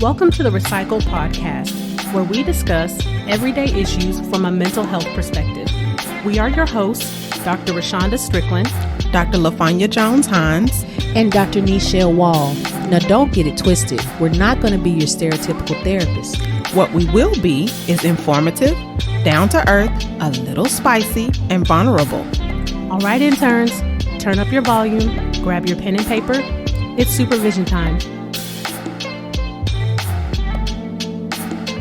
Welcome to the RePsychled podcast, where we discuss everyday issues from a mental health perspective. We are your hosts, Dr. Rashonda Strickland, Dr. LaFanya Jones-Hines, and Dr. Nichelle Wall. Now, don't get it twisted. We're not going to be your stereotypical therapist. What we will be is informative, down to earth, a little spicy, and vulnerable. All right, interns, turn up your volume, grab your pen and paper. It's supervision time.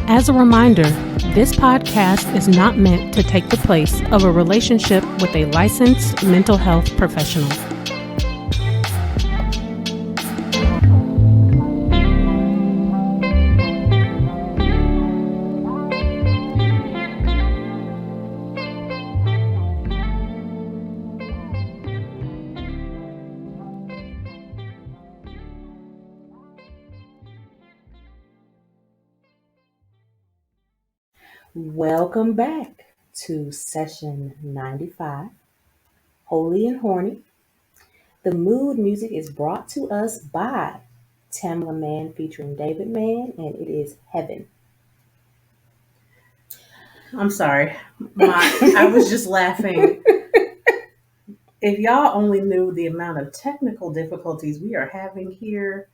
As a reminder, this podcast is not meant to take the place of a relationship with a licensed mental health professional. Welcome back to session 95, Holy and Horny. The mood music is brought to us by Tamla Mann featuring David Mann, and it is Heaven. I'm sorry. I was just laughing. If y'all only knew the amount of technical difficulties we are having here,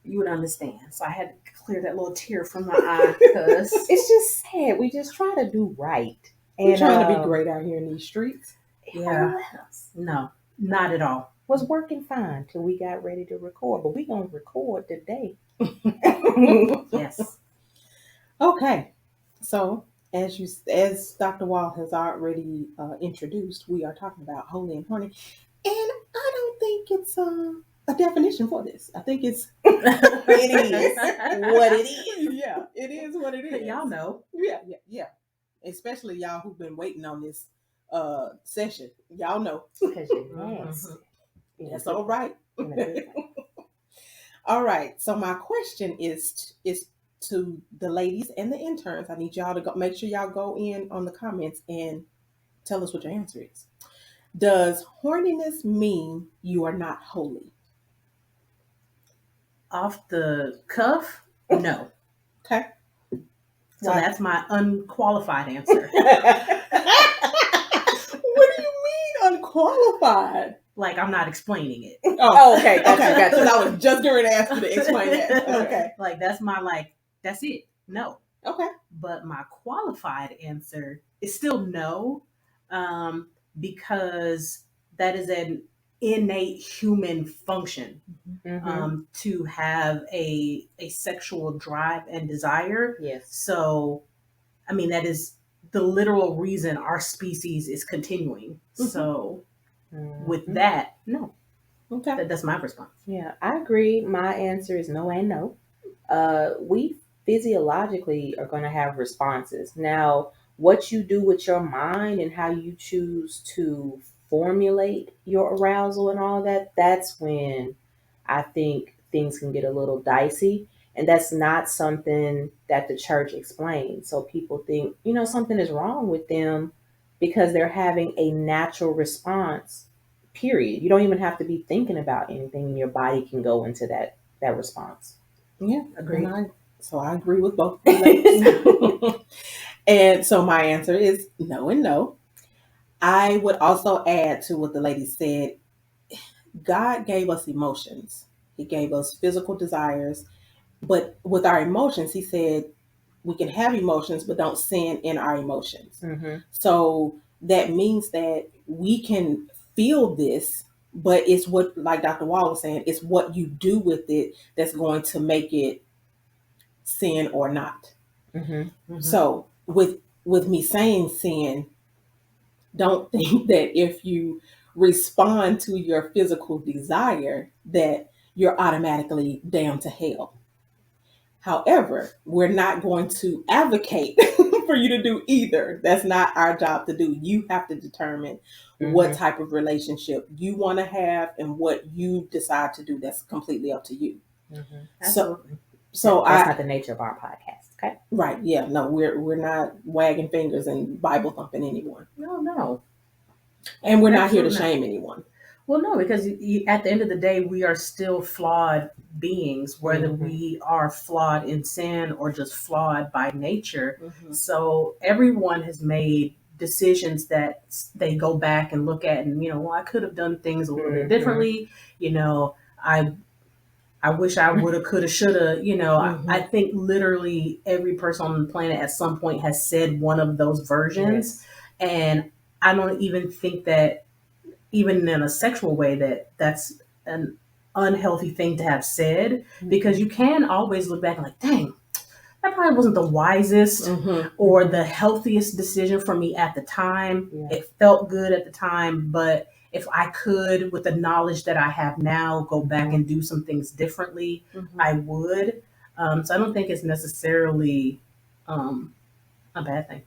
you would understand. So I had to clear that little tear from my eye because It's just sad. We just try to do right. We're trying to be great out here in these streets. yeah, no, not at all. Was working fine till we got ready to record, but we're going to record today. Yes. Okay, so as Dr. Wall has already introduced, we are talking about holy and horny, and I don't think it's a definition for this. I think it's It is what it is. Yeah, it is what it is. Y'all know. Yeah. Especially y'all who've been waiting on this session. Y'all know. Because you're nasty. That's all right. In a good way. All right. So my question is to the ladies and the interns. I need y'all to make sure y'all go in on the comments and tell us what your answer is. Does horniness mean you are not holy? Off the cuff, no. Okay. So that's my unqualified answer. What do you mean unqualified? Like, I'm not explaining it. Oh, okay. Gotcha. Because I was just going to ask you to explain that. Okay. Like, that's it. No. Okay. But my qualified answer is still no, because that is an innate human function, to have a sexual drive and desire. Yes. So, I mean, that is the literal reason our species is continuing. So, with that, no. Okay. That's my response. Yeah, I agree. My answer is no and no. We physiologically are going to have responses. Now, what you do with your mind and how you choose to formulate your arousal and all that, that's when I think things can get a little dicey. And that's not something that the church explains. So people think, something is wrong with them because they're having a natural response, period. You don't even have to be thinking about anything, and your body can go into that response. Yeah, Agreed. So I agree with both ladies. And so my answer is no and no. I would also add to what the lady said. God gave us emotions. He gave us physical desires. But with our emotions, he said we can have emotions, but don't sin in our emotions. So that means that we can feel this, but it's what, like Dr. Wall was saying, it's what you do with it that's going to make it sin or not. So with me saying sin, don't think that if you respond to your physical desire that you're automatically damned to hell. However, we're not going to advocate for you to do either. That's not our job to do. You have to determine what type of relationship you want to have and what you decide to do. That's completely up to you. Absolutely. So that's not the nature of our podcast, okay? Right. Yeah. No, we're not wagging fingers and Bible thumping anyone. No. And we're not here to Absolutely not. shame anyone. Well, no, because at the end of the day, we are still flawed beings, whether we are flawed in sin or just flawed by nature. So everyone has made decisions that they go back and look at, and well, I could have done things a little bit differently. I wish I would have, could have, should have. I think literally every person on the planet at some point has said one of those versions, and I don't even think that, even in a sexual way, that's an unhealthy thing to have said, because you can always look back and like, dang, that probably wasn't the wisest or the healthiest decision for me at the time. It felt good at the time, but if I could, with the knowledge that I have now, go back and do some things differently, I would. So I don't think it's necessarily a bad thing.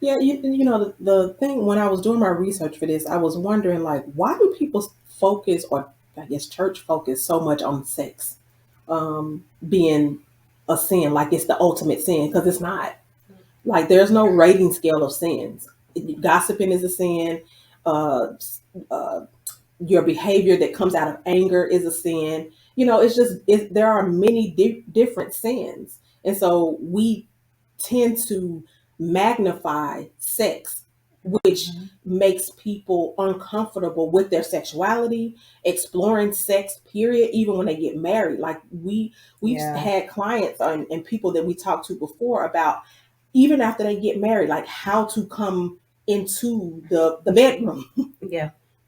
Yeah, the thing, when I was doing my research for this, I was wondering, like, why do people focus, or I guess church focus, so much on sex being a sin, like it's the ultimate sin, because it's not. Like, there's no rating scale of sins. Gossiping is a sin. Your behavior that comes out of anger is a sin. It's just, there are many different sins. And so we tend to magnify sex, which makes people uncomfortable with their sexuality, exploring sex, period, even when they get married. Like, we've had clients and people that we talked to before about, even after they get married, like how to come into the bedroom.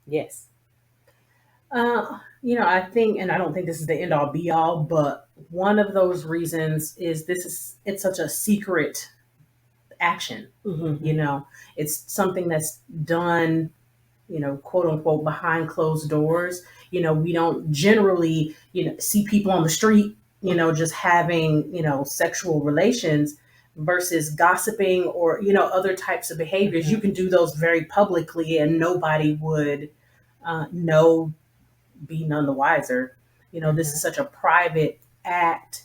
Yes. I think, and I don't think this is the end all be all, but one of those reasons is it's such a secret action. It's something that's done, quote unquote, behind closed doors. We don't generally, see people on the street, just having, sexual relations, versus gossiping or, other types of behaviors. You can do those very publicly and nobody would know, be none the wiser. This is such a private act.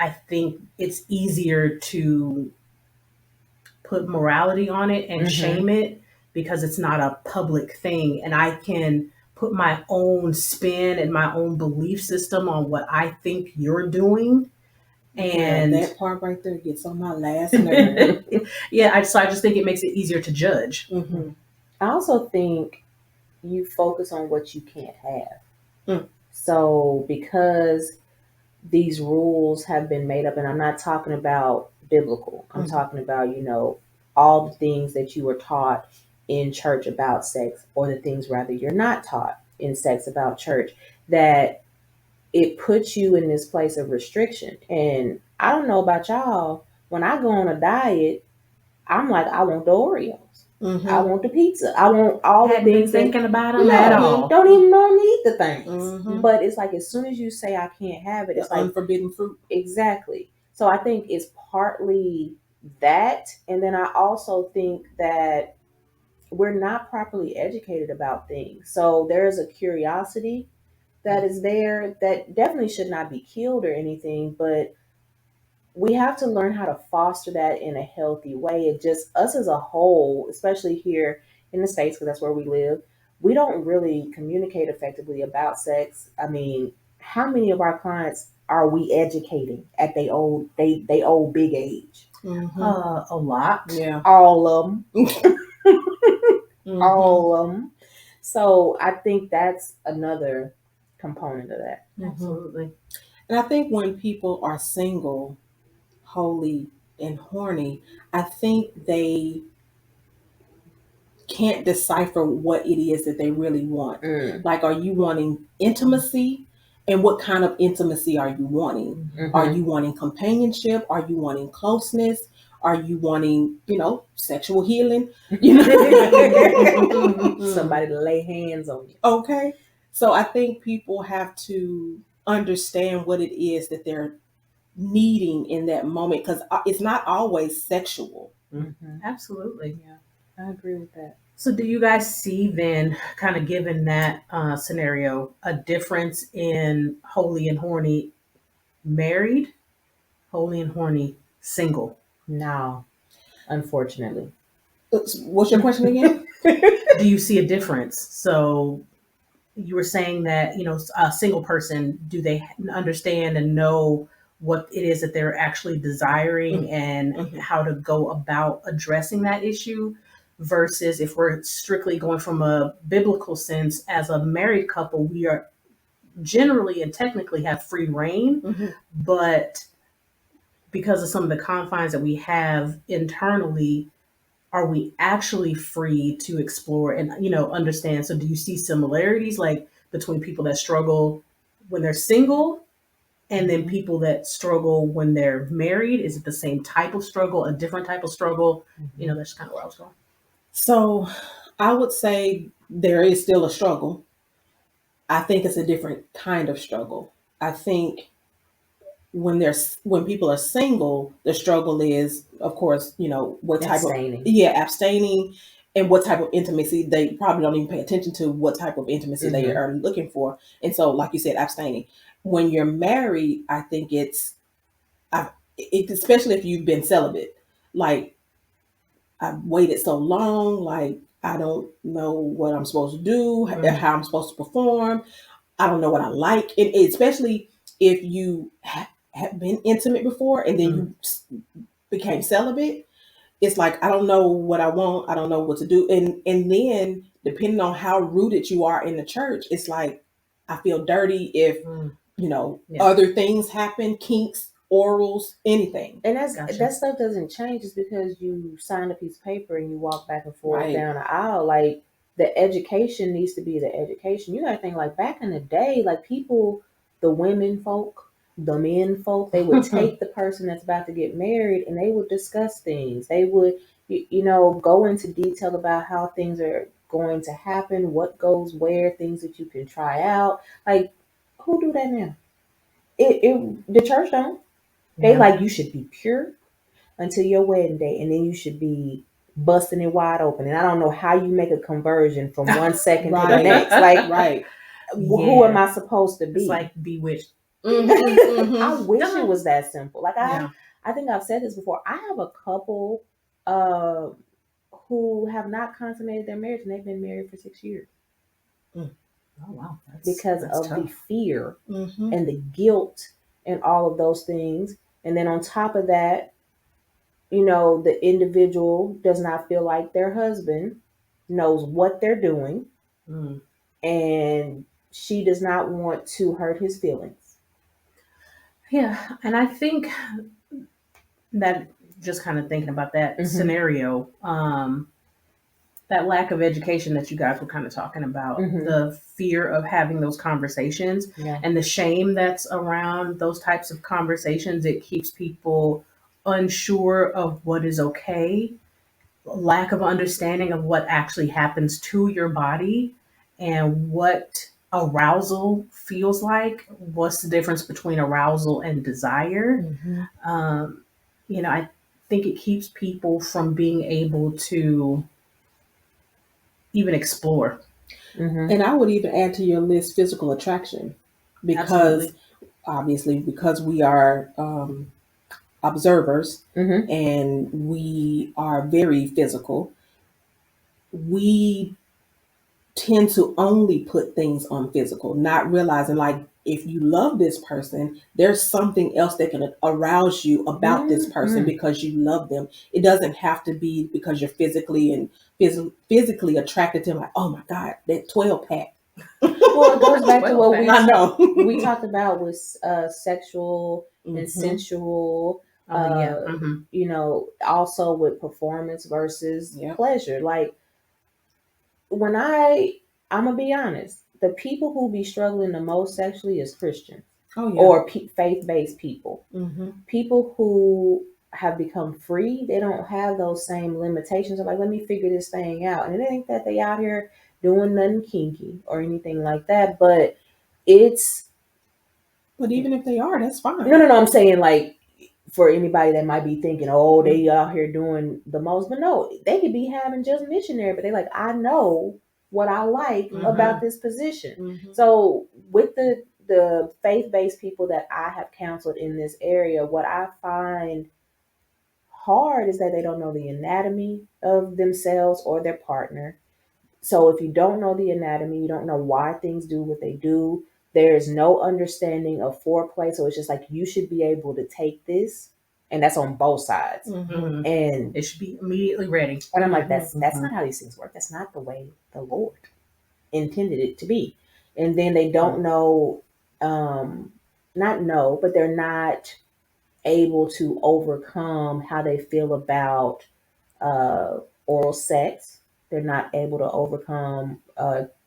I think it's easier to put morality on it and shame it, because it's not a public thing, and I can put my own spin and my own belief system on what I think you're doing. And that part right there gets on my last nerve. So I just think it makes it easier to judge. I also think you focus on what you can't have. So because these rules have been made up, and I'm not talking about biblical, I'm talking about, all the things that you were taught in church about sex, or the things rather you're not taught in sex about church, that it puts you in this place of restriction. And I don't know about y'all, when I go on a diet, I'm like, I want the Oreos. I want the pizza. I want all the things. Thinking about them at all. Don't even normally eat the things. But it's like, as soon as you say I can't have it, it's like unforbidden fruit. Exactly. So I think it's partly that. And then I also think that we're not properly educated about things. So there's a curiosity that is there that definitely should not be killed or anything, but we have to learn how to foster that in a healthy way. It just, us as a whole, especially here in the States, because that's where we live, we don't really communicate effectively about sex. I mean, how many of our clients are we educating at they old big age? A lot. Yeah. All of them. All of them. So I think that's another component of that. Absolutely. And I think when people are single, holy, and horny, I think they can't decipher what it is that they really want. Like, are you wanting intimacy? And what kind of intimacy are you wanting? Are you wanting companionship? Are you wanting closeness? Are you wanting, sexual healing? Somebody to lay hands on you. Okay. So I think people have to understand what it is that they're needing in that moment, because it's not always sexual. Absolutely. Yeah, I agree with that. So do you guys see then, kind of given that scenario, a difference in holy and horny married, holy and horny single? No, unfortunately. What's your question again? Do you see a difference? So you were saying that, a single person, do they understand and know what it is that they're actually desiring and how to go about addressing that issue, versus if we're strictly going from a biblical sense, as a married couple, we are generally and technically have free reign, but because of some of the confines that we have internally, are we actually free to explore and understand? So do you see similarities like between people that struggle when they're single and then people that struggle when they're married? Is it the same type of struggle, a different type of struggle? That's kind of where I was going. So I would say there is still a struggle. I think it's a different kind of struggle. I think when people are single, the struggle is, of course, what type Abstaining. abstaining, and what type of intimacy. They probably don't even pay attention to what type of intimacy they are looking for. And so, like you said, abstaining. When you're married, I think it's especially if you've been celibate, like, I've waited so long, like, I don't know what I'm supposed to do, how I'm supposed to perform. I don't know what I like. And especially if you have been intimate before and then you became celibate, it's like, I don't know what I want. I don't know what to do. And then depending on how rooted you are in the church, it's like, I feel dirty if, other things happen, kinks, orals, anything. And that stuff doesn't change just because you sign a piece of paper and you walk back and forth down the aisle. Like, the education needs to be the education. You gotta think, like, back in the day, like, people, the women folk, the men folk, they would take the person that's about to get married and they would discuss things. They would, go into detail about how things are going to happen, what goes where, things that you can try out. Like, who do that now? The church don't. They like, you should be pure until your wedding day, and then you should be busting it wide open. And I don't know how you make a conversion from one second to the next. Like, who am I supposed to be? It's like Bewitched. I wish it was that simple. Like, I think I've said this before. I have a couple who have not consummated their marriage, and they've been married for 6 years. Oh, wow. Because of tough. the fear and the guilt and all of those things. And then on top of that, the individual does not feel like their husband knows what they're doing. And she does not want to hurt his feelings. Yeah. And I think that, just kind of thinking about that scenario, that lack of education that you guys were kind of talking about, the fear of having those conversations and the shame that's around those types of conversations, it keeps people unsure of what is okay, lack of understanding of what actually happens to your body and what arousal feels like. What's the difference between arousal and desire? I think it keeps people from being able to even explore. And I would even add to your list physical attraction, because obviously, because we are observers and we are very physical, we tend to only put things on physical, not realizing, like, if you love this person, there's something else that can arouse you about this person because you love them. It doesn't have to be because you're physically physically attracted to them. Like, oh my God, that 12-pack. Well, it goes back to what we talked about with sexual and sensual. Also with performance versus pleasure. Like, when I'm gonna be honest, the people who be struggling the most sexually is Christians or faith-based people. People who have become free, they don't have those same limitations of, like, let me figure this thing out. And it ain't that they out here doing nothing kinky or anything like that, but even if they are, that's fine. No, I'm saying, like, for anybody that might be thinking, oh, they out here doing the most, but no, they could be having just missionary, but they like, I know what I like about this position. So with the faith-based people that I have counseled in this area, what I find hard is that they don't know the anatomy of themselves or their partner. So if you don't know the anatomy, you don't know why things do what they do, there is no understanding of foreplay. So it's just like you should be able to take this, and that's on both sides. Mhm. And It should be immediately ready. I'm like, that's Mhm. not how these things work. That's not the way the Lord intended it to be. And then they don't know, not know, but they're not able to overcome how they feel about oral sex. They're not able to overcome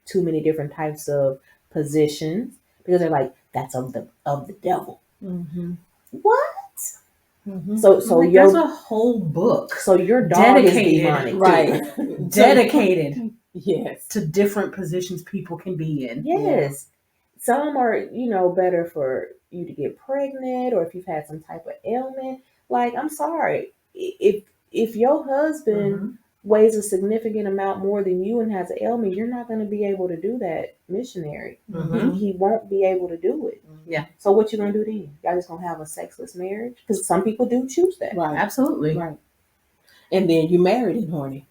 too many different types of positions because they're like, that's of the devil. Mm-hmm. What? Mm-hmm. So Like, there's a whole book. So your dog is dedicated, demonic, too. Right. dedicated Yes. to different positions people can be in. Yes. Some are, better for you to get pregnant, or if you've had some type of ailment. Like, I'm sorry, if your husband weighs a significant amount more than you and has an ailment, you're not going to be able to do that missionary. Mhm. He won't be able to do it. Yeah. So what you gonna do then? Y'all just gonna have a sexless marriage? Because some people do choose that. Right. Absolutely. Right. And then you married in Horny.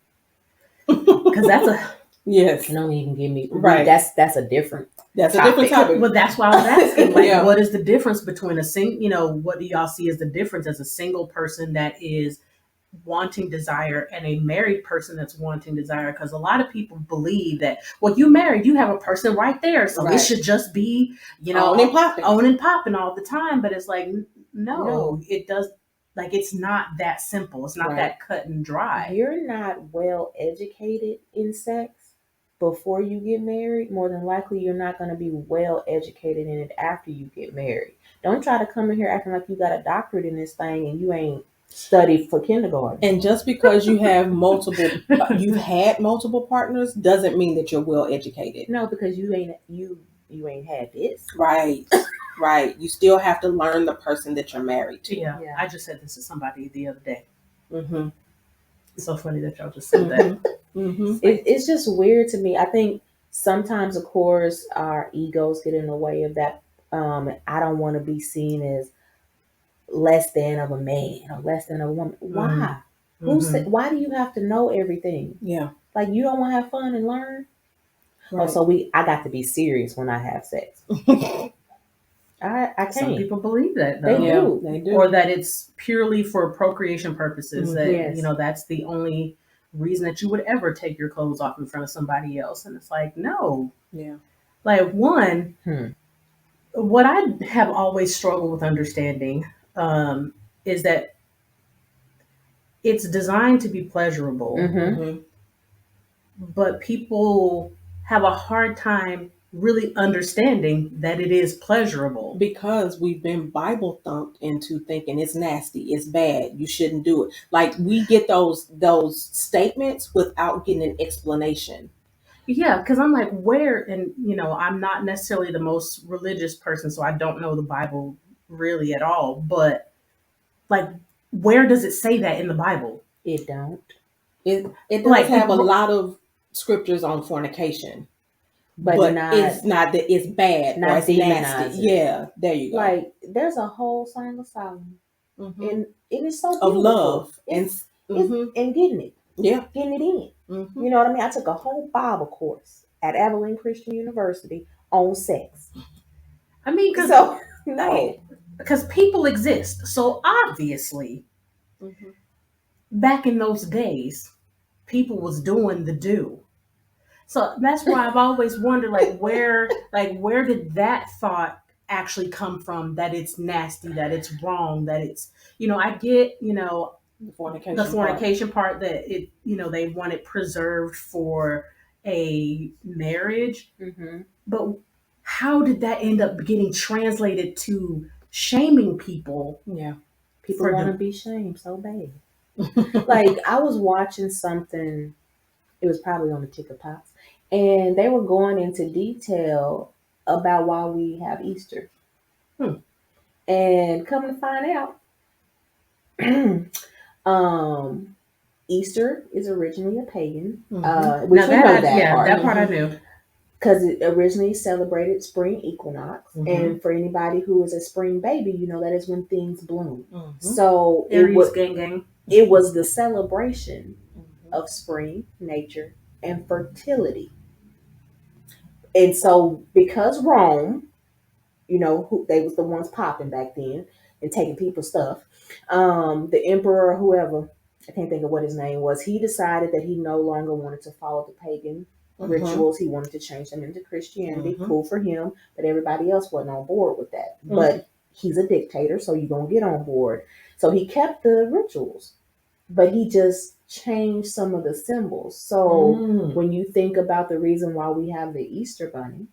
Because that's a Yes. Don't even give me Right. That's a different. That's a different topic. Well, that's why I was asking, like, Yeah. what is the difference between what do y'all see as the difference as a single person that is wanting desire and a married person that's wanting desire? Because a lot of people believe that, well, you married, you have a person right there, so Right. it should just be, On and popping. on and popping all the time. But it's like, no, No. it does. Like, it's not that simple. It's not Right. that cut and dry. You're not well educated in sex before you get married. More than likely, you're not going to be well educated in it after you get married. Don't try to come in here acting like you got a doctorate in this thing and you ain't studied for kindergarten. And just because you have you've had multiple partners doesn't mean that you're well educated. No, because you ain't had this. Right. Right. You still have to learn the person that you're married to. Yeah. Yeah. I just said this to somebody the other day. Mm-hmm. It's so funny that y'all just said that. Mm-hmm. It's just weird to me. I think sometimes, of course, our egos get in the way of that. I don't want to be seen as less than of a man or less than a woman. Why? Who said? Why do you have to know everything? Yeah. Like, you don't want to have fun and learn? Right. Oh, so I got to be serious when I have sex. I can't. Some people believe that, They though. Yeah, do. they do. Or that it's purely for procreation purposes. That Yes. that's the only reason that you would ever take your clothes off in front of somebody else. And it's like, no. Yeah. Like, one, what I have always struggled with understanding is that it's designed to be pleasurable, Mm-hmm. but people have a hard time really understanding that it is pleasurable. Because we've been Bible thumped into thinking it's nasty, it's bad, you shouldn't do it. Like, we get those statements without getting an explanation. Yeah, because I'm like, where, and I'm not necessarily the most religious person, so I don't know the Bible really at all, but like, where does it say that in the Bible? It don't. It does Like, have a lot of scriptures on fornication. But it's not that it's bad not or it's nasty. demonizing. Yeah, there you go. Like, there's a whole Song of Solomon, Mhm. and it is so Of beautiful. love It's and and getting it in. Mhm. You know what I mean? I took a whole Bible course at Abilene Christian University on sex. I mean, So no, because people exist, so obviously, Mhm. back in those days, people was doing the do. So that's why I've always wondered, where did that thought actually come from? That it's nasty, that it's wrong, that it's, I get, The fornication. the fornication part that it, they want it preserved for a marriage, but how did that end up getting translated to shaming people? Yeah. people want to be shamed so bad. Like, I was watching something. It was probably on the TikToks, and they were going into detail about why we have Easter. And come to find out, Easter is originally a pagan, which Now we know that part. that part I knew. Because it originally celebrated spring equinox. And for anybody who is a spring baby, that is when things bloom. So Aries gang gang. it was the celebration of spring, nature, and fertility. And so because Rome, who they was the ones popping back then and taking people's stuff, the emperor or whoever, I can't think of what his name was, he decided that he no longer wanted to follow the pagan rituals. He wanted to change them into Christianity. Cool for him, but everybody else wasn't on board with that. But he's a dictator, so you're gonna get on board. So he kept the rituals, but he just changed some of the symbols. So when you think about the reason why we have the Easter bunny,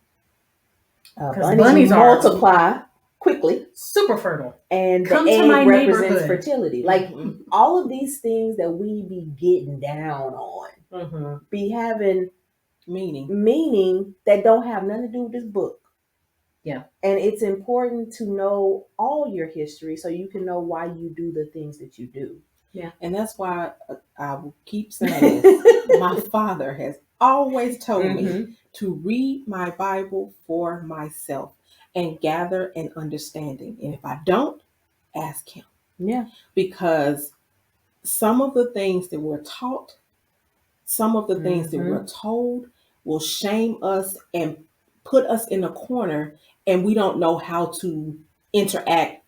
bunnies multiply quickly, super fertile, and come the to egg my represents fertility. Like all of these things that we be getting down on be having meaning that don't have nothing to do with this book. Yeah. And it's important to know all your history so you can know why you do the things that you do. Yeah. And that's why I will keep saying this. My father has always told me to read my Bible for myself and gather an understanding. And if I don't, ask him. Yeah. Because some of the things that we're taught, some of the things that we're told will shame us and put us in a corner, and we don't know how to interact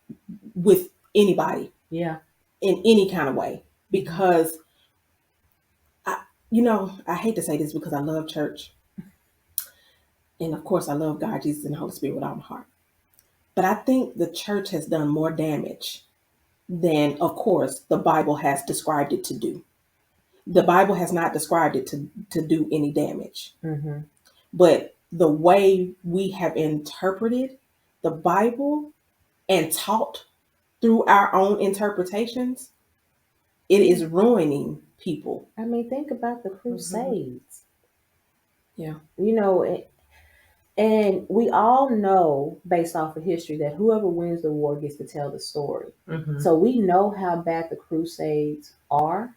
with anybody. Yeah. In any kind of way. Because I hate to say this because I love church. And of course I love God, Jesus, and the Holy Spirit with all my heart. But I think the church has done more damage than, of course, the Bible has described it to do. The Bible has not described it to do any damage. But the way we have interpreted the Bible and taught through our own interpretations, it is ruining people. I mean, think about the Crusades. Yeah. And we all know, based off of history, that whoever wins the war gets to tell the story. So we know how bad the Crusades are,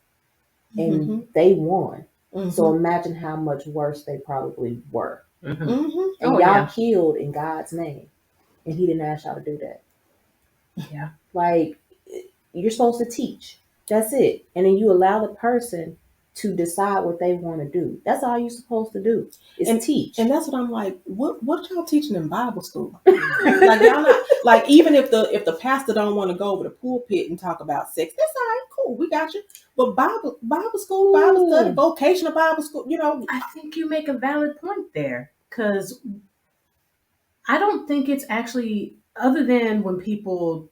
and they won. So imagine how much worse they probably were. And y'all killed in God's name, and he didn't ask y'all to do that. Yeah. Like, you're supposed to teach. That's it. And then you allow the person to decide what they want to do. That's all you're supposed to do is teach. And that's what I'm like, what y'all teaching in Bible school? Like, y'all not, like, even if the pastor don't want to go over the pulpit and talk about sex, that's all right, cool, we got you. But Bible school, Bible study, vocational Bible school, I think you make a valid point there, because I don't think it's actually, other than when people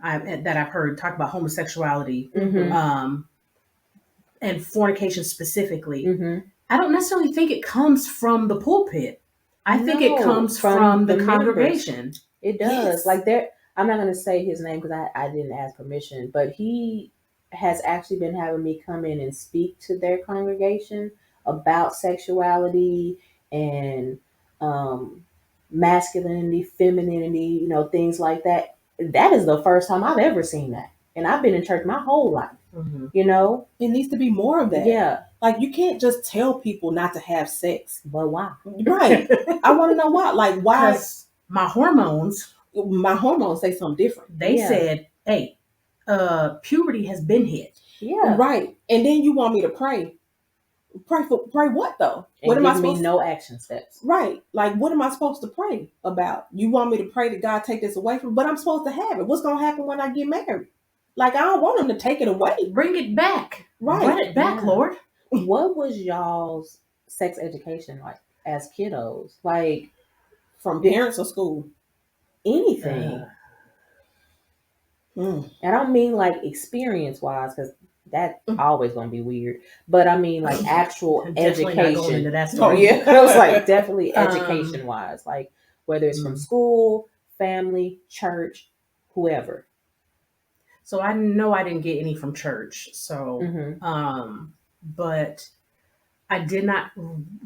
that I've heard talk about homosexuality and fornication specifically, I don't necessarily think it comes from the pulpit. I think it comes from the congregation. It does. Yes. Like, I'm not going to say his name because I didn't ask permission, but he has actually been having me come in and speak to their congregation about sexuality and masculinity, femininity, things like that. That is the first time I've ever seen that. And I've been in church my whole life. It needs to be more of that. Yeah. Like, you can't just tell people not to have sex. But why? Right. I want to know why. Like, why? My hormones say something different. They said, hey, puberty has been hit. Yeah. Right. And then you want me to pray. Pray what though? And what am I supposed to? No action steps. Right. Like, what am I supposed to pray about? You want me to pray that God take this away from me, but I'm supposed to have it. What's going to happen when I get married? Like, I don't want him to take it away. Bring it back. Right. Run it back, Lord. What was y'all's sex education like as kiddos? Like, from parents or school? Anything. I don't mean like experience wise, because that's always going to be weird. But I mean like actual education. Into that story. Yeah, I was like definitely education wise, like whether it's from school, family, church, whoever. So I know I didn't get any from church. So, but I did not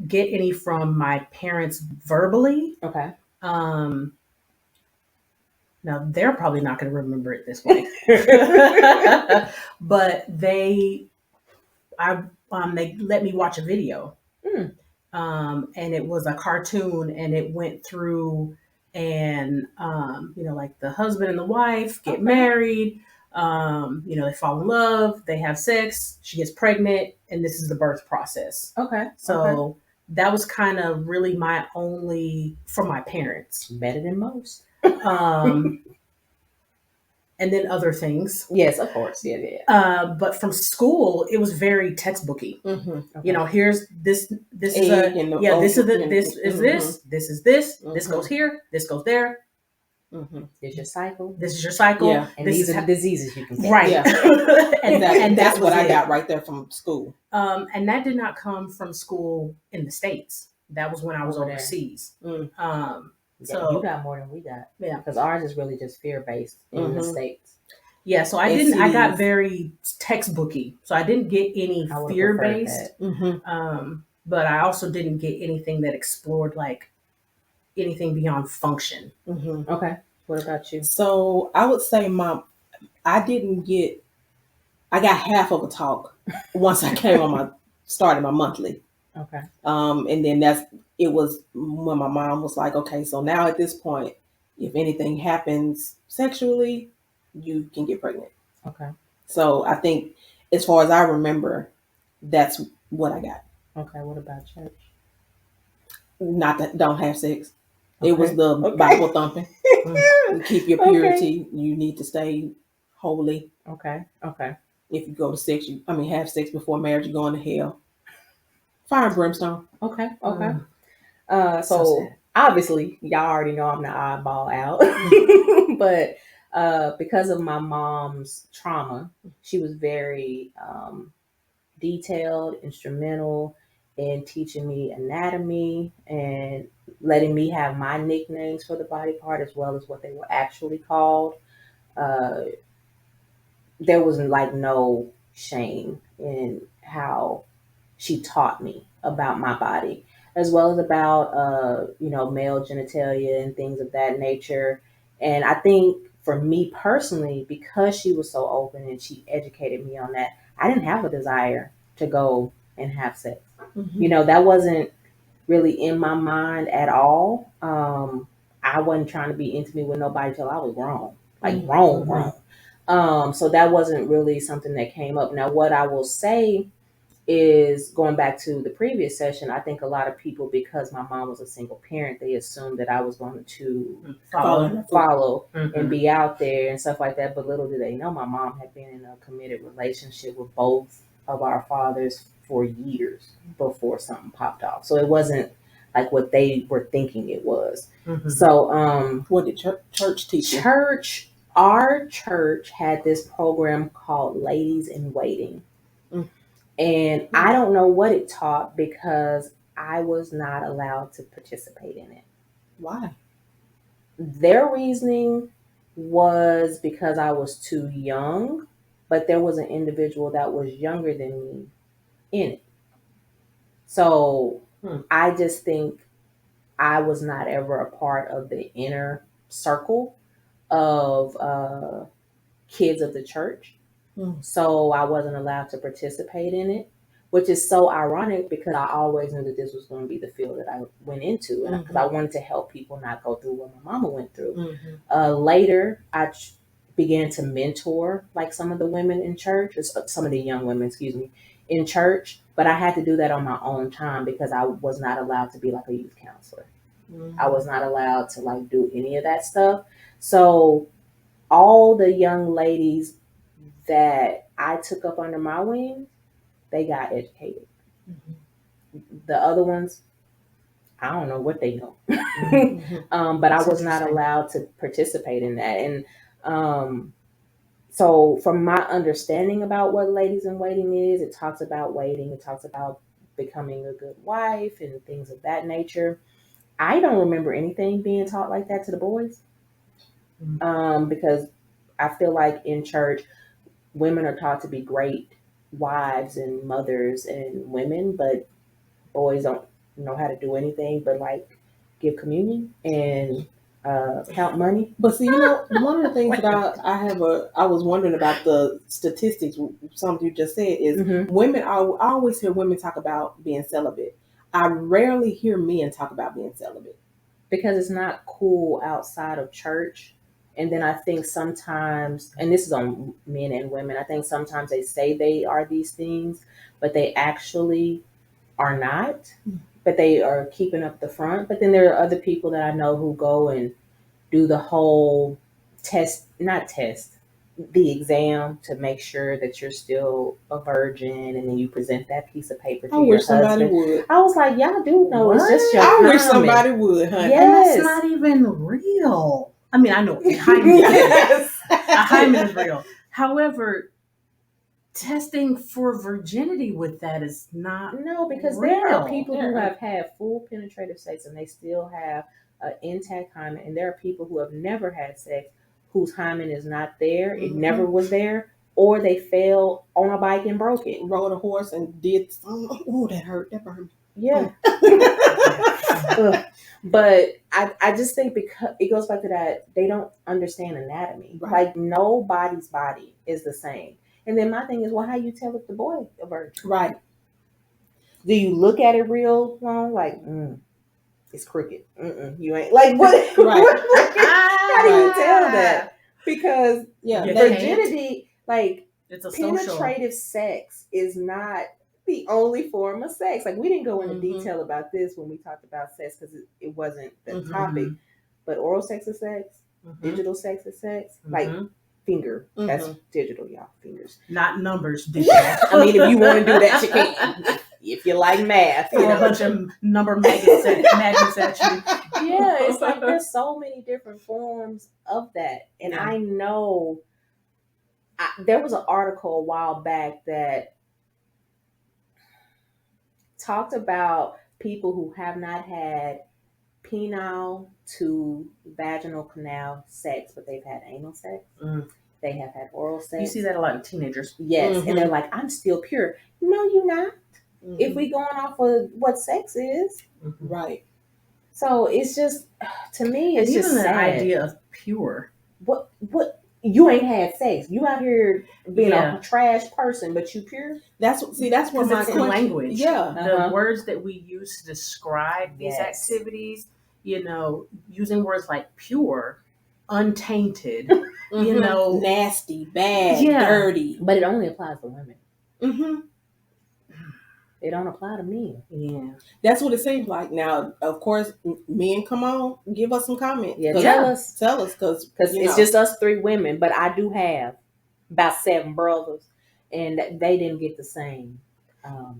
get any from my parents verbally. Okay. Now they're probably not going to remember it this way, but they let me watch a video, and it was a cartoon, and it went through, and like the husband and the wife get married, They fall in love, they have sex, she gets pregnant, and this is the birth process. Okay. So that was kind of really my only, from my parents. Better than most. And then other things. Yes, of course. Yeah. But from school, it was very textbooky. Mm-hmm. Here's this is this is this goes here, this goes there. There's your cycle. This is your cycle. Yeah. And these are the diseases you can get. Right. Yeah. and that's what I got right there from school. And that did not come from school in the States. That was when I was overseas. So you got more than we got. Yeah. Because ours is really just fear-based in the States. Yeah, so I got very textbooky. So I didn't get any fear-based. But I also didn't get anything that explored like anything beyond function. Okay. What about you? So I would say I got half of a talk once I came started my monthly. Okay. And then it was when my mom was like, okay, so now at this point, if anything happens sexually, you can get pregnant. Okay. So I think as far as I remember, that's what I got. Okay. What about church? Not that don't have sex. Okay. It was the Bible thumping. Keep your purity. Okay. You need to stay holy. Okay. If you go to sex, have sex before marriage, you're going to hell. Fire and brimstone. Okay. So obviously, y'all already know I'm the oddball out. But because of my mom's trauma, she was very detailed, instrumental in teaching me anatomy and letting me have my nicknames for the body part as well as what they were actually called. There was no shame in how she taught me about my body, as well as about male genitalia and things of that nature. And I think for me personally, because she was so open and she educated me on that, I didn't have a desire to go and have sex. That wasn't really in my mind at all. I wasn't trying to be intimate with nobody till I was grown, grown. So that wasn't really something that came up. Now, what I will say is, going back to the previous session, I think a lot of people, because my mom was a single parent, they assumed that I was going to follow and be out there and stuff like that. But little did they know, my mom had been in a committed relationship with both of our fathers for years before something popped off. So it wasn't like what they were thinking it was. So what did church teach you? Our church had this program called Ladies in Waiting. And I don't know what it taught because I was not allowed to participate in it. Why? Their reasoning was because I was too young, but there was an individual that was younger than me in it. So I just think I was not ever a part of the inner circle of kids of the church. So I wasn't allowed to participate in it, which is so ironic because I always knew that this was going to be the field that I went into, and because I wanted to help people not go through what my mama went through. Later, I began to mentor some of the women in church, or some of the young women, in church, but I had to do that on my own time because I was not allowed to be a youth counselor. I was not allowed to do any of that stuff. So all the young ladies that I took up under my wing, they got educated. The other ones, I don't know what they know. But I was not allowed to participate in that. And so from my understanding about what Ladies in Waiting is, it talks about waiting. It talks about becoming a good wife and things of that nature. I don't remember anything being taught like that to the boys. Because I feel like in church, women are taught to be great wives and mothers and women, but boys don't know how to do anything but give communion and count money. But see, one of the things that I was wondering about the statistics, something you just said is women. I always hear women talk about being celibate. I rarely hear men talk about being celibate because it's not cool outside of church And then I think sometimes, and this is on men and women, I think sometimes they say they are these things, but they actually are not, but they are keeping up the front. But then there are other people that I know who go and do the whole the exam to make sure that you're still a virgin, and then you present that piece of paper to I your wish somebody husband. would. I was like, y'all do know it's just your I wish hymen. somebody would, honey. Yeah. And Yes. that's not even real. I mean, I know a hymen, Yes. a hymen is real. However, testing for virginity with that is not No, because there are real. people who Yeah. have had full penetrative sex and they still have an intact hymen, and there are people who have never had sex whose hymen is not there, it Mhm. never was there, or they fell on a bike and broke it. Rode a horse and did something. Oh, that hurt. That burned. Yeah. Ugh. But I just think because it goes back to that, they don't understand anatomy. Right. Like nobody's body is the same. And then my thing is, well, how you tell if the boy a virgin? Right. Do you look at it real long? Like, it's crooked. You ain't like what? Right. How do you tell that? Because Yeah. Yeah. they- virginity, like It's a social. penetrative sex, is not the only form of sex. Like we didn't go into Mhm. detail about this when we talked about sex because it wasn't the Mhm. topic. But oral sex is sex. Mhm. Digital sex is sex. Like Mhm. finger. That's Mhm. digital, y'all. Fingers. Not numbers. Digital. I mean, if you want to do that, you can. If you like math, you Throw a know. bunch of number magnets at you. Yeah, it's like there's so many different forms of that. And Yeah. I know there was an article a while back that talked about people who have not had penile to vaginal canal sex, but they've had anal sex. Mm. They have had oral sex. You see that a lot in teenagers. Yes, Mhm. and they're like, I'm still pure. No, you're not. Mhm. If we going off of what sex is. Right. So it's just, to me, And it's just even the sad. idea of pure. What you ain't had sex. You out here being Yeah. a trash person, but you pure. That's where Because my it's in question. language. Yeah. Uh-huh. The words that we use to describe these Yes. activities, using words like pure, untainted, Mhm. Nasty, bad, Yeah. dirty. But it only applies to women. Mm-hmm. It don't apply to men. yeah. That's what it seems like. Now, of course, men, come on, give us some comments. Yeah, 'Cause- tell us. Tell us, because It's just us three women, but I do have about 7 brothers, and they didn't get the same.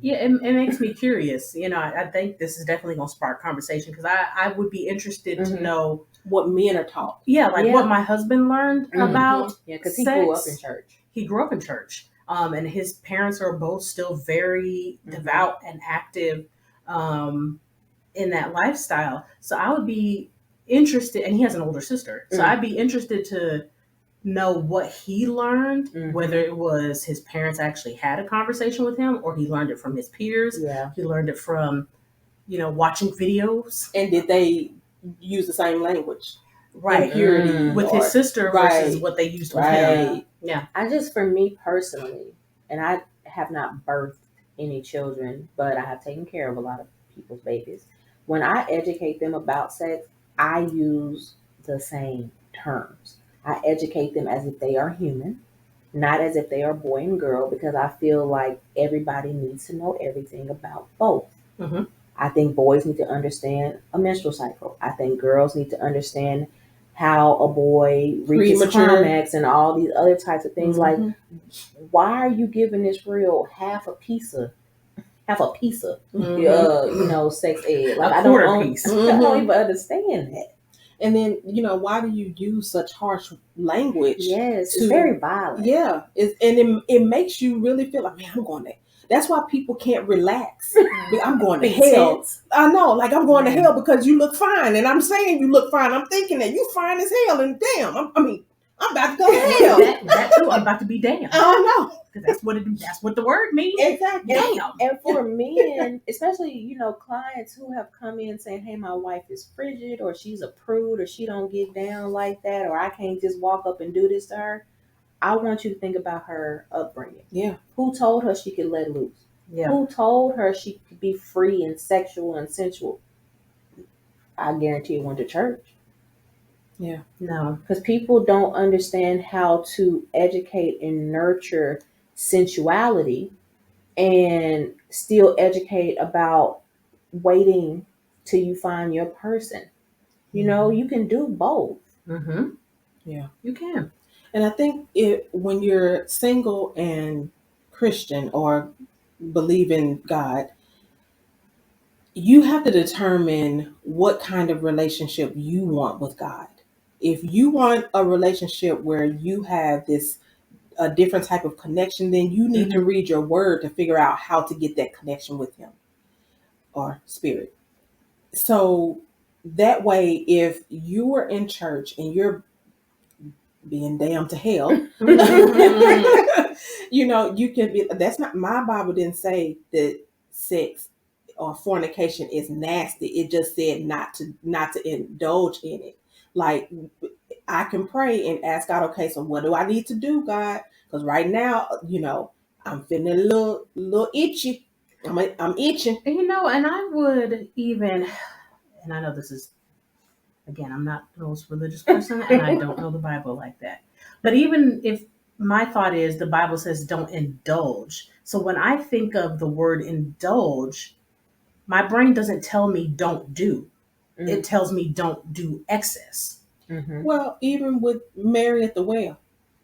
Yeah, it makes me curious. I think this is definitely going to spark conversation because I would be interested to Mhm. know, what men are taught. Yeah. what my husband learned Mhm. about. Yeah, because he grew up sex. in church. He grew up in church, and his parents are both still very Mhm. devout and active in that lifestyle. So I would be interested, and he has an older sister, so Mm. I'd be interested to know what he learned, Mhm. whether it was his parents actually had a conversation with him, or he learned it from his peers. Yeah. He learned it from, watching videos. And did they use the same language? Right. Impurity Mm. With his sister versus Right. what they used with him. Right. Yeah. For me personally, and I have not birthed any children, but I have taken care of a lot of people's babies. When I educate them about sex, I use the same terms. I educate them as if they are human, not as if they are boy and girl, because I feel like everybody needs to know everything about both. Mhm. I think boys need to understand a menstrual cycle. I think girls need to understand how a boy reaches Premature. climax and all these other types of things. Like, Mhm. why are you giving this real half a piece of Mhm. sex ed? Like, A I quarter don't piece. I don't even understand that. And then, why do you use such harsh language? Yes, to- it's very violent. Yeah. It makes you really feel like, man, I'm going to. That's why people can't relax. I'm going to Be hell. tense. I know, like I'm going to Yeah. hell because you look fine, and I'm saying you look fine. I'm thinking that you fine as hell, and damn, I'm about to go to hell. That too. I'm about to be damned. I know. Because that's what the word means. Exactly. Damn. And for men, especially, clients who have come in saying, hey, my wife is frigid, or she's a prude, or she don't get down like that, or I can't just walk up and do this to her. I want you to think about her upbringing. Yeah. Who told her she could let loose? Yeah. Who told her she could be free and sexual and sensual? I guarantee you went to church. Yeah. No. Because people don't understand how to educate and nurture sensuality and still educate about waiting till you find your person. You know, you can do both. Mm-hmm. Yeah. You can. And I think when you're single and Christian or believe in God, you have to determine what kind of relationship you want with God. If you want a relationship where you have a different type of connection, then you need to read your word to figure out how to get that connection with him or spirit. So that way, if you are in church and you're being damned to hell, you can be. That's not my Bible. Didn't say that sex or fornication is nasty. It just said not to indulge in it. Like, I can pray and ask God, okay, so what do I need to do, God? Because right now, I'm feeling a little itchy. I'm itching. And I would even, and I know this is, again, I'm not the most religious person and I don't know the Bible like that. But even if my thought is the Bible says don't indulge. So when I think of the word indulge, my brain doesn't tell me don't do. It tells me don't do excess. Mm-hmm. Well, even with Mary at the well,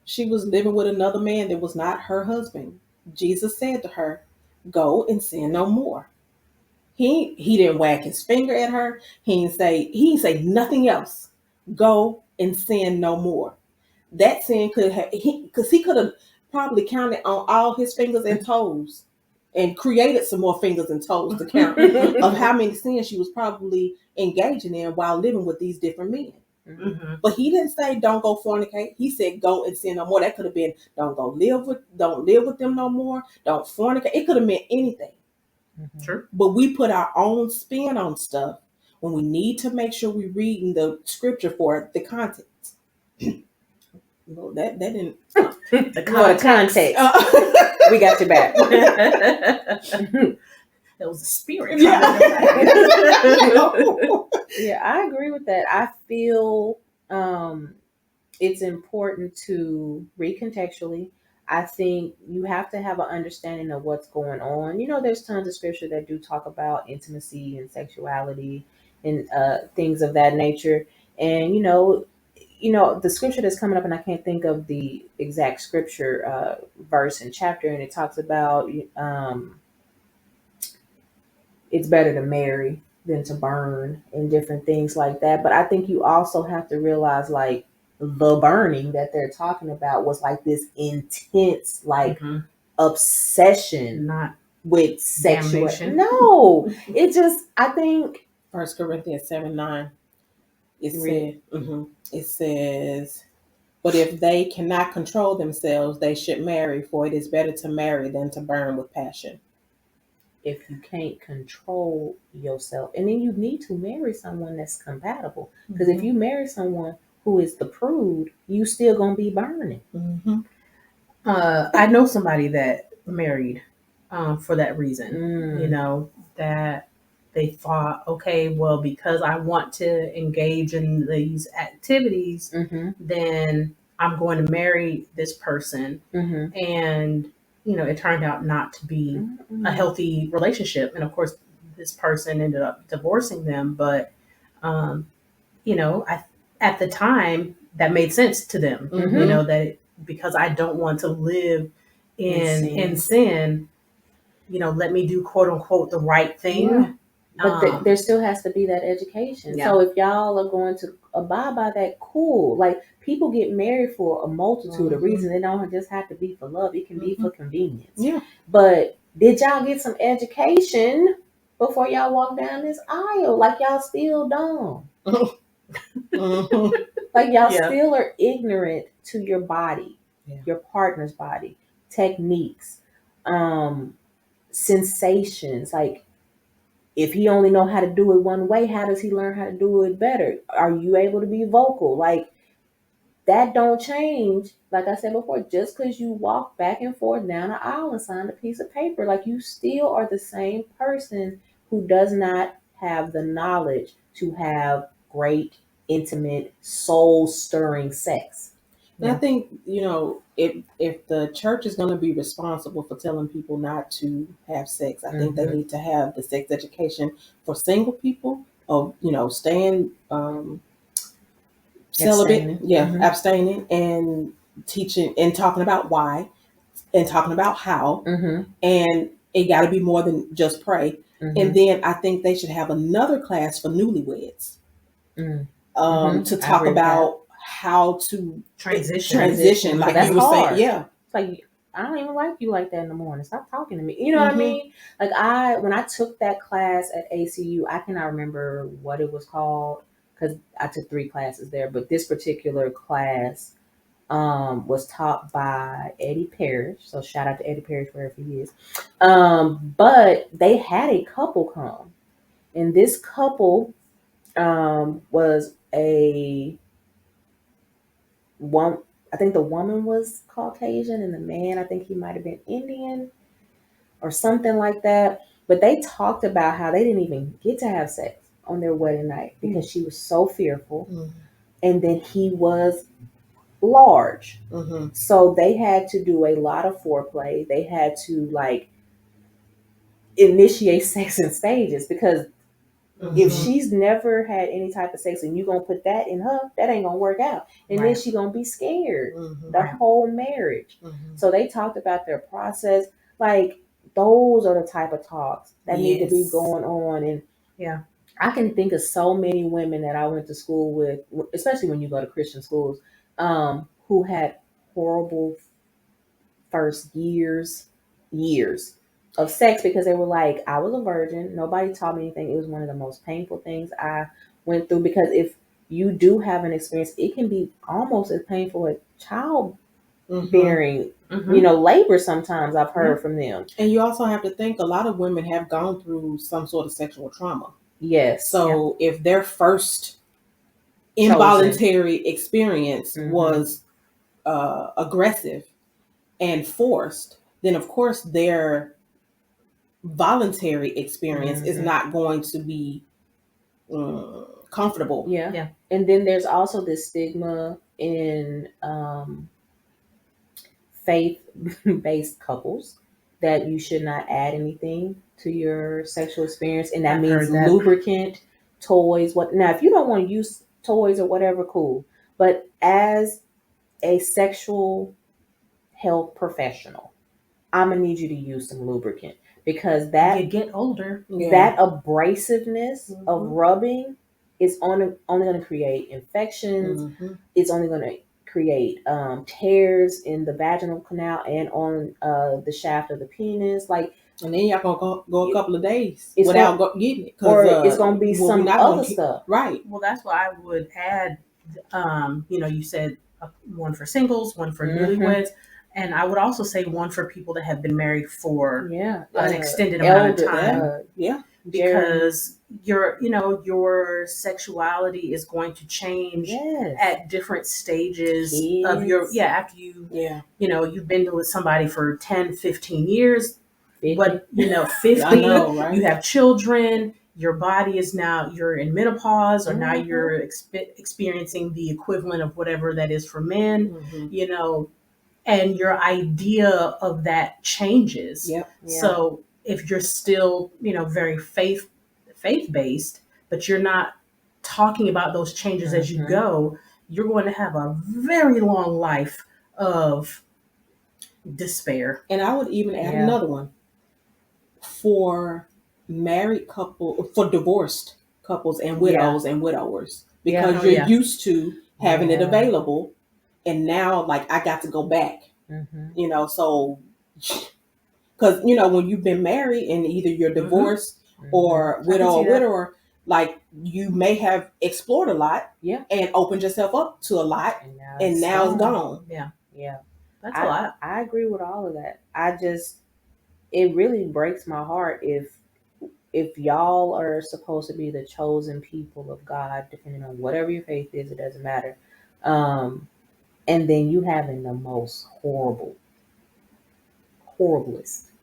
she was living with another man that was not her husband. Jesus said to her, "Go and sin no more." He didn't wag his finger at her. He didn't say nothing else. Go and sin no more. That sin because he could have probably counted on all his fingers and toes and created some more fingers and toes to count of how many sins she was probably engaging in while living with these different men. Mm-hmm. But he didn't say don't go fornicate. He said go and sin no more. That could have been don't live with them no more. Don't fornicate. It could have meant anything. Mm-hmm. Sure. But we put our own spin on stuff when we need to make sure we're reading the scripture for the context. Well, that didn't. The context. We got your back. That was a spirit. Yeah. Yeah, I agree with that. I feel it's important to read contextually. I think you have to have an understanding of what's going on. There's tons of scripture that do talk about intimacy and sexuality and things of that nature. And the scripture that's coming up, and I can't think of the exact scripture verse and chapter, and it talks about it's better to marry than to burn and different things like that. But I think you also have to realize, like, the burning that they're talking about was like this intense, like, obsession Not with sexual. damnation. No, it just, I think 1 Corinthians 7:9. It says, but if they cannot control themselves, they should marry, for it is better to marry than to burn with passion. if you can't control yourself, and then you need to marry someone that's compatible. Because if you marry someone who is the prude, you still gonna be burning. Mm-hmm. I know somebody that married for that reason. That they thought, okay, well, because I want to engage in these activities, then I'm going to marry this person. And it turned out not to be a healthy relationship. And of course, this person ended up divorcing them. But, at the time, that made sense to them, that because I don't want to live in sin, let me do quote unquote the right thing. Yeah. But there still has to be that education. Yeah. So if y'all are going to abide by that, cool. Like, people get married for a multitude of reasons. It don't just have to be for love. It can be for convenience. Yeah. But did y'all get some education before y'all walk down this aisle? Like, y'all still dumb. Like, y'all still are ignorant to your body, your partner's body, techniques, sensations. Like, if he only know how to do it one way, how does he learn how to do it better? Are you able to be vocal? Like, that don't change. Like I said before, just because you walk back and forth down the aisle and sign a piece of paper, like, you still are the same person who does not have the knowledge to have great intimate, soul stirring sex. And I think, if the church is going to be responsible for telling people not to have sex, I think they need to have the sex education for single people of, staying celibate, abstaining, and teaching and talking about why and talking about how. And it got to be more than just pray. And then I think they should have another class for newlyweds to talk about how to transition. Like that's you were hard. saying, It's like, I don't even like you like that in the morning. Stop talking to me. You know what I mean? Like when I took that class at ACU, I cannot remember what it was called because I took 3 classes there. But this particular class was taught by Eddie Parrish. So shout out to Eddie Parrish wherever he is. But they had a couple come, and this couple was one. I think the woman was Caucasian, and the man, I think he might have been Indian or something like that. But they talked about how they didn't even get to have sex on their wedding night because she was so fearful, and then he was large. So they had to do a lot of foreplay. They had to initiate sex in stages because if she's never had any type of sex and you gonna put that in her, that ain't gonna work out. And then she gonna be scared the whole marriage. So they talked about their process. Like those are the type of talks that need to be going on. And I can think of so many women that I went to school with, especially when you go to Christian schools, who had horrible first years of sex because they were like, I was a virgin. Nobody taught me anything. It was one of the most painful things I went through because if you do have an experience, it can be almost as painful as childbearing, labor sometimes I've heard from them. And you also have to think a lot of women have gone through some sort of sexual trauma. Yes. So if their first involuntary experience was aggressive and forced, then of course their voluntary experience is not going to be comfortable. Yeah. And then there's also this stigma in faith-based couples that you should not add anything to your sexual experience, and that means lubricant, toys. Now, if you don't want to use toys or whatever, cool. But as a sexual health professional, I'm gonna need you to use some lubricant because that you get older, that abrasiveness of rubbing is only going to create infections. It's only going to create tears in the vaginal canal and on the shaft of the penis. And then y'all gonna go a couple of days without getting it, or it's gonna be some other stuff. Right. Well, that's why I would add. You said one for singles, one for newlyweds. And I would also say one for people that have been married for an extended amount of time. Because your sexuality is going to change at different stages of your after you you've been with somebody for 10, 15 years. 50. But 50, I know, right? You have children, your body is now, you're in menopause, or now you're experiencing the equivalent of whatever that is for men, and your idea of that changes. So if you're still, very faith-based, but you're not talking about those changes as you go, you're going to have a very long life of despair. And I would even add another one for divorced couples and widows and widowers, because you're used to having it available, and now I got to go back. So because when you've been married and either you're divorced or widower, you may have explored a lot and opened yourself up to a lot, and now it's gone. That's a lot. I agree with all of that. It really breaks my heart if y'all are supposed to be the chosen people of God, depending on whatever your faith is, it doesn't matter. And then you having the most horriblest,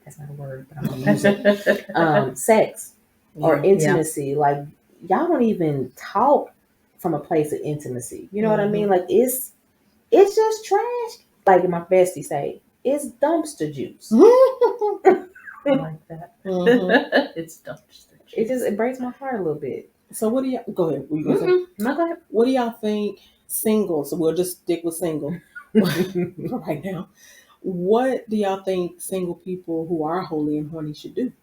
that's not a word, but I'm going to use it, sex or intimacy. Y'all don't even talk from a place of intimacy. You know what I mean? Like it's just trash. Like my bestie say, it's dumpster juice. I like that. It's dumpster. It breaks my heart a little bit. So what do y'all go ahead? What, you gonna say? No, go ahead. What do y'all think single? So we'll just stick with single right now. What do y'all think single people who are holy and horny should do?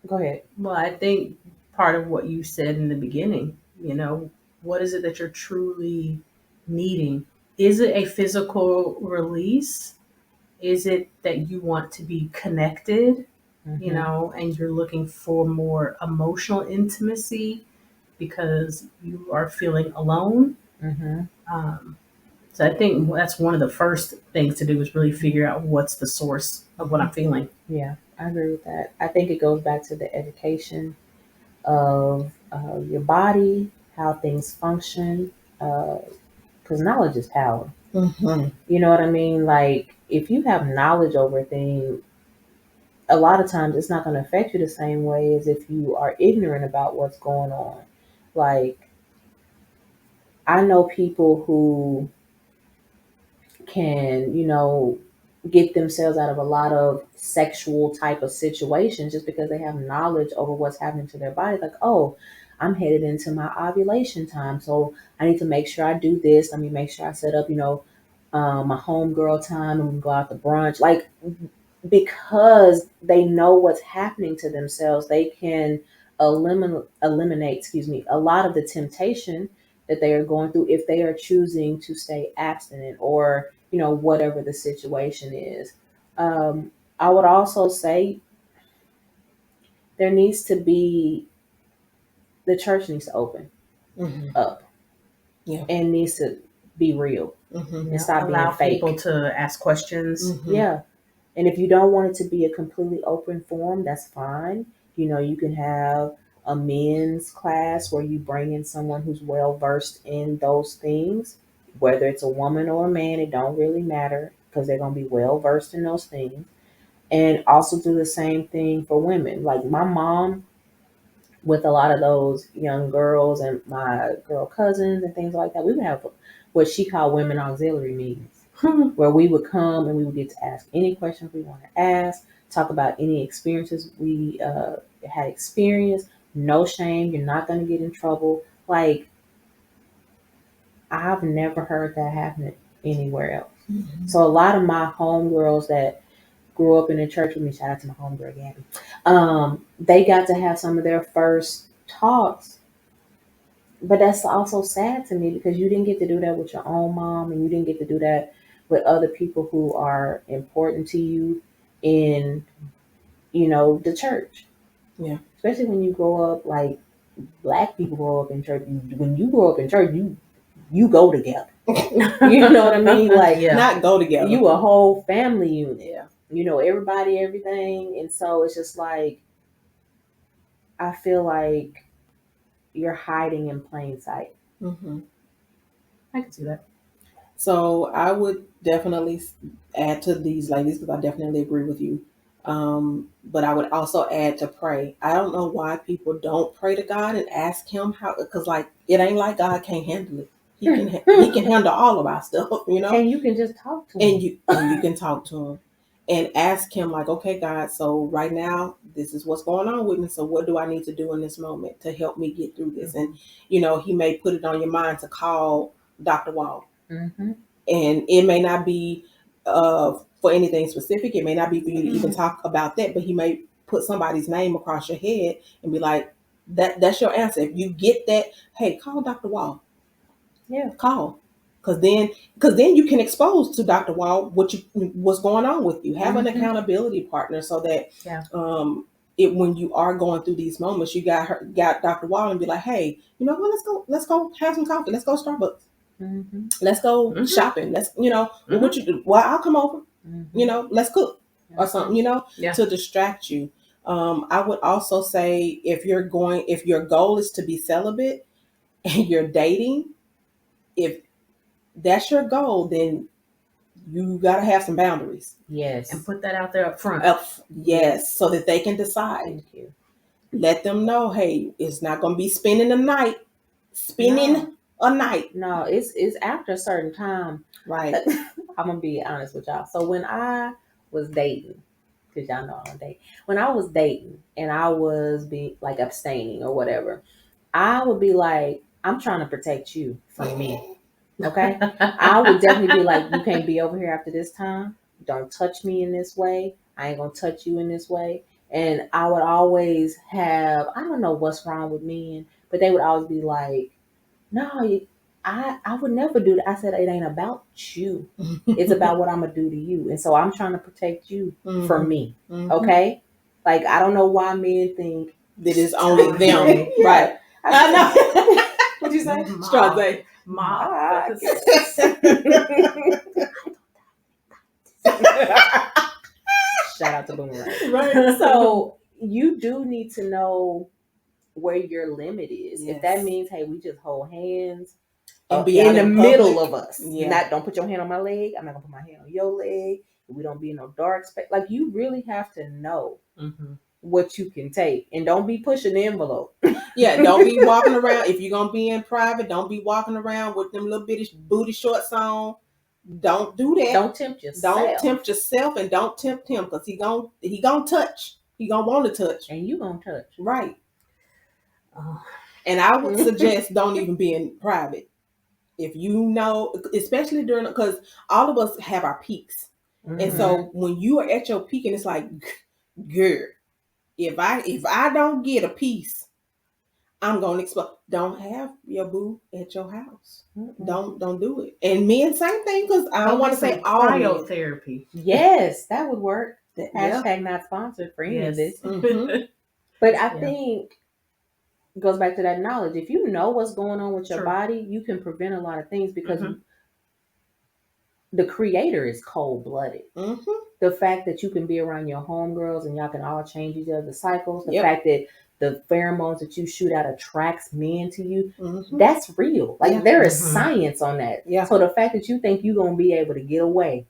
Go ahead. Well, I think part of what you said in the beginning, what is it that you're truly needing? Is it a physical release? Is it that you want to be connected, and you're looking for more emotional intimacy because you are feeling alone? So I think that's one of the first things to do is really figure out what's the source of what I'm feeling. Yeah, I agree with that. I think it goes back to the education of your body, how things function, because knowledge is power. You know what I mean? Like, if you have knowledge over things, a lot of times it's not going to affect you the same way as if you are ignorant about what's going on. Like, I know people who can, get themselves out of a lot of sexual type of situations just because they have knowledge over what's happening to their body. Like, oh, I'm headed into my ovulation time, so I need to make sure I do this. Let me make sure I set up, my homegirl time, and we can go out to brunch. Like, because they know what's happening to themselves, they can eliminate, a lot of the temptation that they are going through if they are choosing to stay abstinent or, whatever the situation is. I would also say there needs to be, the church needs to open up, and needs to be real and stop Allow being fake. People to ask questions. Yeah. And if you don't want it to be a completely open forum, that's fine. You can have a men's class where you bring in someone who's well versed in those things, whether it's a woman or a man, it don't really matter because they're going to be well versed in those things. And also do the same thing for women. Like my mom, with a lot of those young girls and my girl cousins and things like that, we would have what she called women auxiliary meetings. Where we would come and we would get to ask any questions we want to ask, talk about any experiences we had experienced. No shame. You're not going to get in trouble. Like, I've never heard that happen anywhere else. So a lot of my homegirls that grew up in the church with me, shout out to my homegirl Gabby, they got to have some of their first talks. But that's also sad to me because you didn't get to do that with your own mom, and you didn't get to do that with other people who are important to you in, the church. Yeah. Especially when you grow up, like Black people grow up in church. When you grow up in church, you go together. You know what I mean? Like, not go together. You a whole family unit. Yeah. Everybody, everything. And so it's just like, I feel like you're hiding in plain sight. I can see that. So I would definitely add to these ladies because I definitely agree with you. But I would also add to pray. I don't know why people don't pray to God and ask Him how, because like it ain't like God can't handle it. He can handle all of our stuff, And you can just talk to Him. And you can talk to Him and ask Him like, okay, God, so right now this is what's going on with me. So what do I need to do in this moment to help me get through this? And He may put it on your mind to call Dr. Wall. And it may not be for anything specific. It may not be for you to even talk about that, but He may put somebody's name across your head and be like, that's your answer. If you get that, hey, call Dr. Wall. Yeah. Call. Because then you can expose to Dr. Wall what's going on with you. Have an accountability partner so that when you are going through these moments, you got Dr. Wall and be like, hey, you know what? Let's go have some coffee. Let's go Starbucks. Let's go shopping. Let's what you do. Well, I'll come over. Let's cook or something. To distract you. I would also say if your goal is to be celibate and you're dating, if that's your goal, then you got to have some boundaries. Yes. And put that out there up front. Yes, so that they can decide. Thank you. let them know, hey, it's not gonna be spending a night. No, it's after a certain time. Right. I'm gonna be honest with y'all. So when I was dating, because y'all know I don't date. When I was dating and I was being like abstaining or whatever, I would be like, I'm trying to protect you from me. Okay? I would definitely be like, you can't be over here after this time. Don't touch me in this way. I ain't gonna touch you in this way. And I would always have, I don't know what's wrong with men, but they would always be like, no, I would never do that. I said, it ain't about you. It's about what I'm going to do to you. And so I'm trying to protect you from me. Okay? Like, I don't know why men think that it's only them. Right. I know. What'd you say? Straze. Ma. Shout out to Boomerang. Right. So you do need to know where your limit is. Yes. If that means, hey, we just hold hands and be in the middle public. of us. Yeah. Don't put your hand on my leg. I'm not gonna put my hand on your leg. We don't be in no dark space. Like, you really have to know what you can take, and don't be pushing the envelope. Yeah, don't be walking around. If you're gonna be in private, don't be walking around with them little bitty booty shorts on. Don't do that. Don't tempt yourself. Don't tempt yourself, and don't tempt him, because he gonna touch. He gonna want to touch, and you gonna touch. Right. And I would suggest don't even be in private. If you know, especially during, because all of us have our peaks. And so when you are at your peak and it's like, girl, if I don't get a piece, I'm gonna explode. Don't have your boo at your house. Don't do it. And men, same thing, because I don't want to say all cryotherapy. Yes, that would work. Hashtag not sponsored for any of this. But I think it goes back to that knowledge. If you know what's going on with your body, you can prevent a lot of things, because the creator is cold-blooded. The fact that you can be around your homegirls and y'all can all change each other's cycles, the fact that the pheromones that you shoot out attracts men to you, that's real. Like, there is science on that. Yeah. So the fact that you think you're going to be able to get away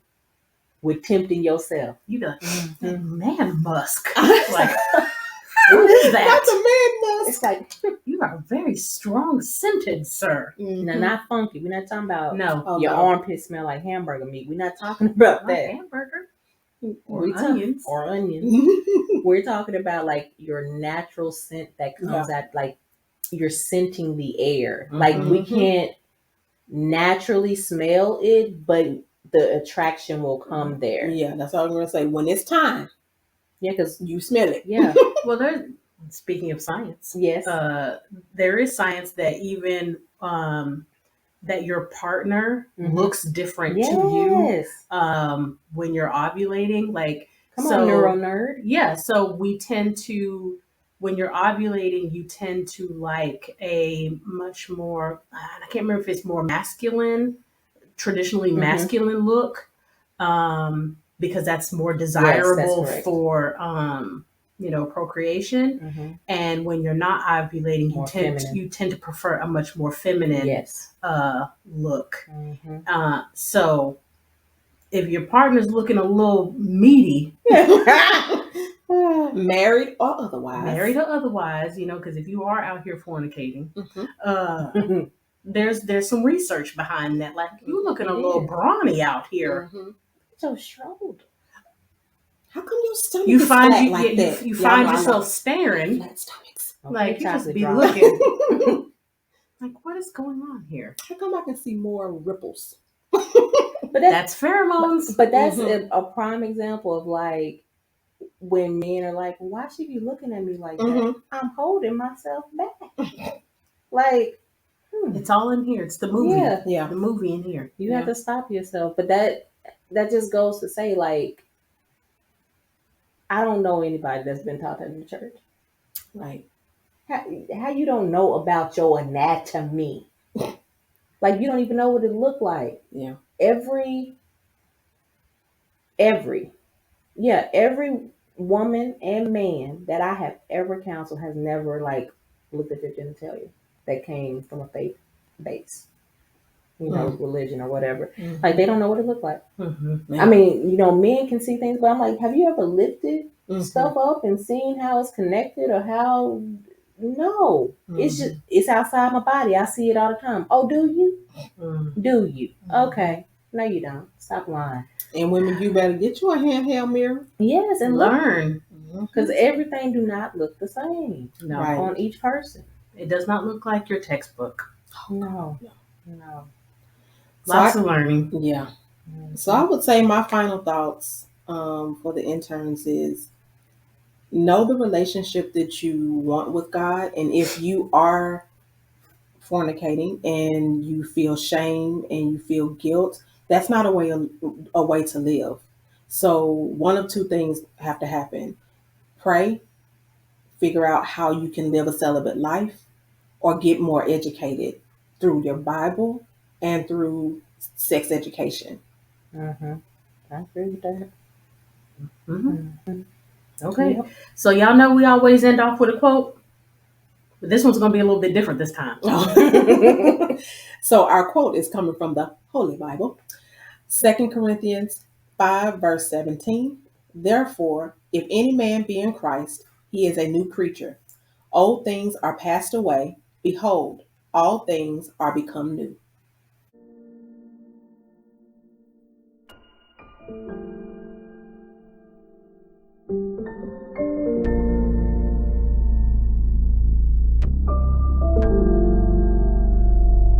with tempting yourself. You be like, that man musk. Like, what is that? That's a man musk. It's like, you are very strong scented, sir. No, not funky. We're not talking about your no. armpits smell like hamburger meat. We're not talking about that. Hamburger. Or onions. We're talking about like your natural scent that comes out, like you're scenting the air. Like, we can't naturally smell it, but the attraction will come there. Yeah, that's all I'm gonna say. When it's time. Yeah, because you smell it. Yeah. Well, speaking of science, yes, there is science that even that your partner looks different to you when you're ovulating. Like, come on, neuro nerd. Yeah, so we tend to, when you're ovulating, you tend to like a much more, I can't remember if it's more masculine, traditionally masculine look, because that's more desirable for procreation. And when you're not ovulating, you tend to prefer a much more feminine look. So if your partner's looking a little meaty, married or otherwise, because if you are out here fornicating, there's some research behind that. Like, you looking a little brawny out here. So shrewd. How come your stomach is flat like that? You find yourself staring. Flat stomachs. Like, you just be looking. Like, what is going on here? How come I can see more ripples? But that's pheromones. But that's a prime example of like when men are like, why should you looking at me like that? I'm holding myself back. Like, it's all in here. It's the movie. Yeah. The movie in here. You have to stop yourself. But that just goes to say, like, I don't know anybody that's been taught that in the church. Right. How you don't know about your anatomy? Like, you don't even know what it looked like. Yeah. Every woman and man that I have ever counseled has never like looked at their genitalia that came from a faith base, religion or whatever. Like, they don't know what it looked like. I mean, men can see things, but I'm like, have you ever lifted stuff up and seeing how it's connected or how. No, it's outside my body. I see it all the time. Oh, do you? Do you? Okay. No, you don't. Stop lying. And women, you better get you a handheld mirror. Yes, and learn. Because everything do not look the same on each person. It does not look like your textbook. No. Lots of learning. Yeah. So I would say my final thoughts for the interns is know the relationship that you want with God. And if you are fornicating and you feel shame and you feel guilt, that's not a way to live. So one of two things have to happen. Pray, figure out how you can live a celibate life, or get more educated through your Bible and through sex education. I agree with that. Okay. Yep. So y'all know we always end off with a quote. But this one's going to be a little bit different this time. So our quote is coming from the Holy Bible. 2 Corinthians 5 verse 17. Therefore, if any man be in Christ, he is a new creature. Old things are passed away. Behold, all things are become new.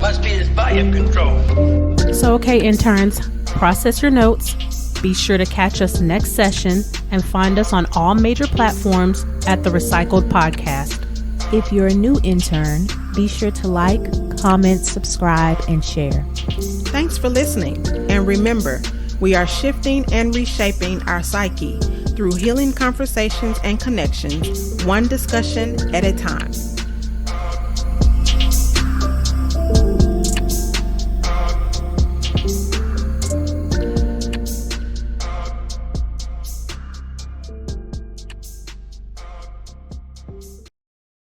Must be this volume control. So, okay, interns, process your notes. Be sure to catch us next session and find us on all major platforms at the RePsychled podcast. If you're a new intern, be sure to like, comment, subscribe, and share. Thanks for listening. And remember, we are shifting and reshaping our psyche through healing conversations and connections, one discussion at a time.